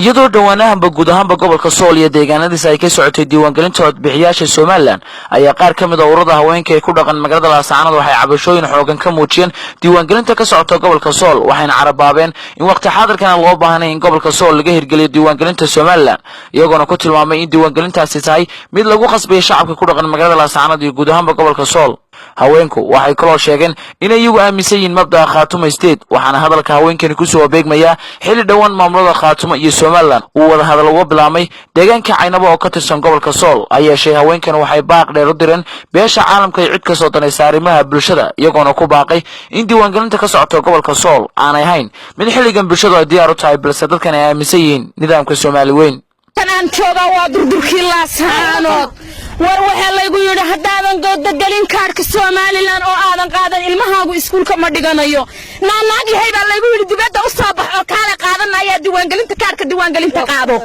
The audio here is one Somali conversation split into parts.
iyadoo dhawaanahanba guud ahaanba gobolka Sool iyo deegaanadiisa ay ka socotay diiwaangelinta codbixiyaasha Soomaaliland ayaa qaar ka mid ah ururada haweenka ee ku dhaqan magaalada Laascaanood waxay cabashooyin xoogan ka muujiyeen diiwaangelinta ka socota gobolka Sool waxayna carabaabeen in waqti xaadirkan loo baahnay in gobolka Sool laga hirgeliyo diiwaangelinta Soomaaliland iyagoona ku tilmaamay in diiwaangelintaasi tahay mid lagu qasbay shacabka ku dhaqan magaalada Laascaanood iyo guud ahaanba gobolka Sool haweenku waxay kaloo sheegeen in iyagu aaminsan yihiin mabda'a Khaatumo State waxaana hadalka haweenkani ku soo beegmaya xilli dhawaan maamulada Khaatumo iyo Soomaaliland uu wada hadal uga bilaamay deegaanka Caynabo oo ka tirsan gobolka Sool ayeeshay haweenkan waxay baaq dheer u direen beesha caalamka ee cid ka soo danaysa arrimaha bulshada iyagoona ku baaqay in diiwaangelinta ka socota gobolka Sool aanay hayn mid xilligan bulshadu ay diyaar u tahay balse dadkan ay aaminsan yihiin nidaamka Soomaali weyn kanaan jooga waa durdurkii Laascaanood war waxa laygu yiri hadaadan gooda galin kaarka Soomaaliland oo aadan qaadan ilmahaagu iskuulka ma dhiganayo naanaagi hayba laygu yiri dibadda u soo bax oo kala qaadanaya diiwaangelinta kaarka diiwaangelinta qaado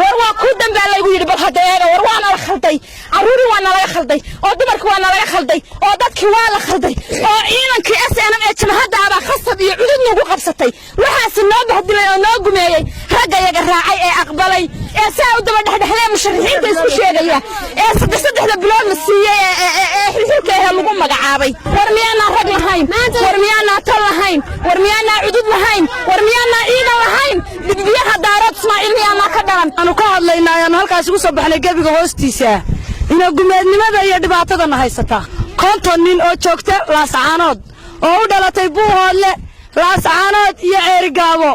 war waa ku dambe laygu yiri bal hadeega war waana la khalday caruuri waana la khalday oo dumarku waana la khalday oo dadkii waa la khalday oo ciidankii SNM ee jamhadda aba khasab iyo cudud nagu qabsatay waxaas noo bahdilay oo noo gumeeyay ragga yaga raacay ee aqbalay ee saa u daba dhaxdhaxlay musharaxiinta isku sheegaya ee saddexda bilood la siiyay ee xilka lagu magacaabay war miyaana rag lahayn war miyaana tal lahayn war miyaana cudud lahayn war miyaana ciidan lahayn dibbiyaha daarad Ismaaciil miyaana ka dhalan aanu ka hadlaynaa halkaas ugu soo baxnay gabiga hoostiisa ina gumeednimada iyo dhibaatada haysata konton nin oo joogta Laascaanood oo u dhalatay Buuhoodle Laascaanood iyo Ceerigaabo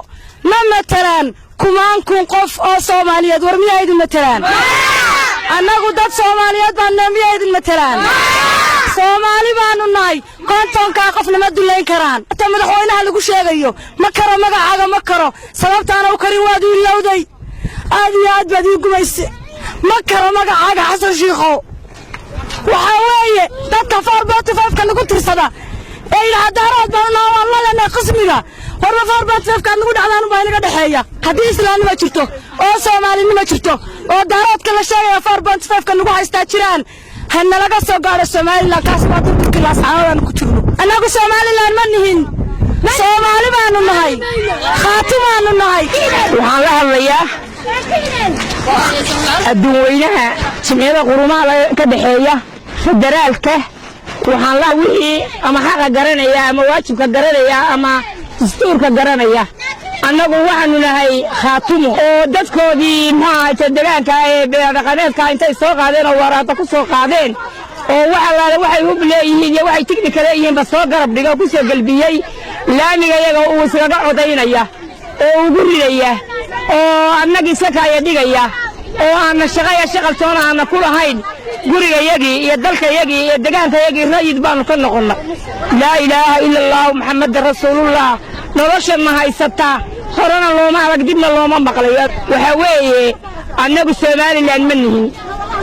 ma matalaan kumaan kun qof oo Soomaaliyeed war miyayd matalaan annagu dad Soomaaliyeed baan miyayd matalaan Soomaali baanu nahay kontonka qofna ma duleyn karaan ta madaxweynaha lagu sheegayo ma karo magacaaga ma karo sababtaana u kari waad u ilowday aad iyo aad baad u gumayse ma karo magacaaga Xasan Shiikho waxa weeye dadka 4.5 ka lagu tirsada ee ilaadarood baanu walaalana qismiga warba 4.5 ka lagu dhacdaan baa inaga dhaxeeya hadii islaamnimo jirto oo Soomaalinimo jirto oo daaroodka la sheegay 4.5 ka lagu haystaa jiraan hanna laga soo gaaro Soomaaliland kaas waa dadka Laascaanood ku jirno anagu Soomaaliland ma nihin Soomaali baanu nahay Khaatumo aanu nahay waxaan la hadlayaa adduunweynaha jimciyada qurumaha ka dhaxeeya federaalka waxaan la wixii ama xaq garanaya ama waajibka garanaya ama dastuurka garanaya annagu waxaanu nahay Khaatumo oo dadkoodii maxaa deegaanka ee dhaqameedka intay soo qaadeen oo waraaqo ku soo qaadeen oo waxa waxay u leeyihiin iyo waxay technical yihiin ba soo garab dhigo ku soo galbiyay laamiga iyaga uu isaga codaynaya oo ugu ridaya oo annagii sakaaya dhigaya oo aan shaqal toona aan ku lahayn guriga yagi iyo dalka yagi iyo deegaanka yagi raayid baanu ka noqonnay la ilaaha illa allah muhammadur rasuulullah nolosha ma haysata horana looma arag dibna looma maqlay waxa weeye annagu Soomaaliland ma nihin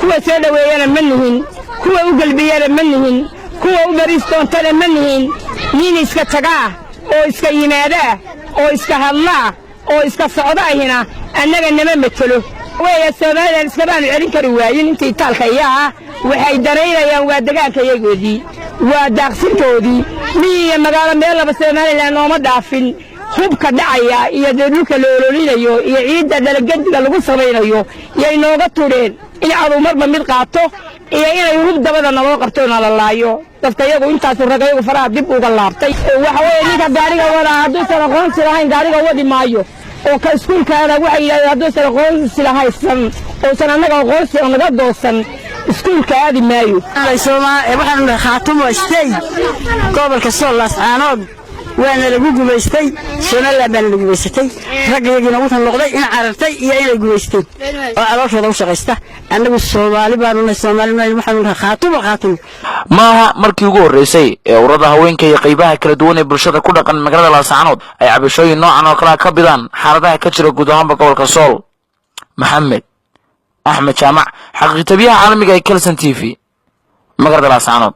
kuwa soo dhaweeyana ma nihin kuwa u galbiyana ma nihin kuwa u bariistoontana ma nihin nin iska tagaa oo iska yimaada oo iska hadla oo iska socdaahina annaga nama matalo weeye Soomaaliland iska baan celin kari waayeen intii taalkayaa waxay dareynayaan waa deegaanka iyagoodii waa daaqsintoodii miya magaalo meel laba Soomaaliland nooma dhaafin hubka dhacaya iyo dhulka loololinayo iyo ciidda dalagadiga lagu sameeyo yay nooga tureen in aad marba mid qaato iyo inay hub dabada nabad qabto la laayo dadka iyagu intaas ragayo faraha dib uga laabtay waxa weeye ninka gaariga wada haduu telefoon silahayn gaariga wadi maayo oo ka iskuulkaada waxay yiraahdeen haduu telefoon silahaysan oo san anaga qoorsi oo naga doosan iskuulka aadi maayo waxaan Khaatumo State gobolka Sool Laascaanood waana lagu gumaystay Soomaaliland baan lagu gumaystay ragayagina wuxuu noqday in carartay iyo inay gumaysteen oo calooshooda u shaqeysta anagu Soomaali baanu waxaan Khaatumo maaha markii ugu horeysay ee ururada haweenka iyo qaybaha kala duwan ee bulshada ku dhaqan magaalada Laascaanood ay cabashooyin noocan oo kala ka bidaan xaaladaha ka jira guud ahaan gobolka Sool Maxamed Axmed Jaamac xaqiiqtabiyaha caalamiga ee Kelson TV magaalada Laascaanood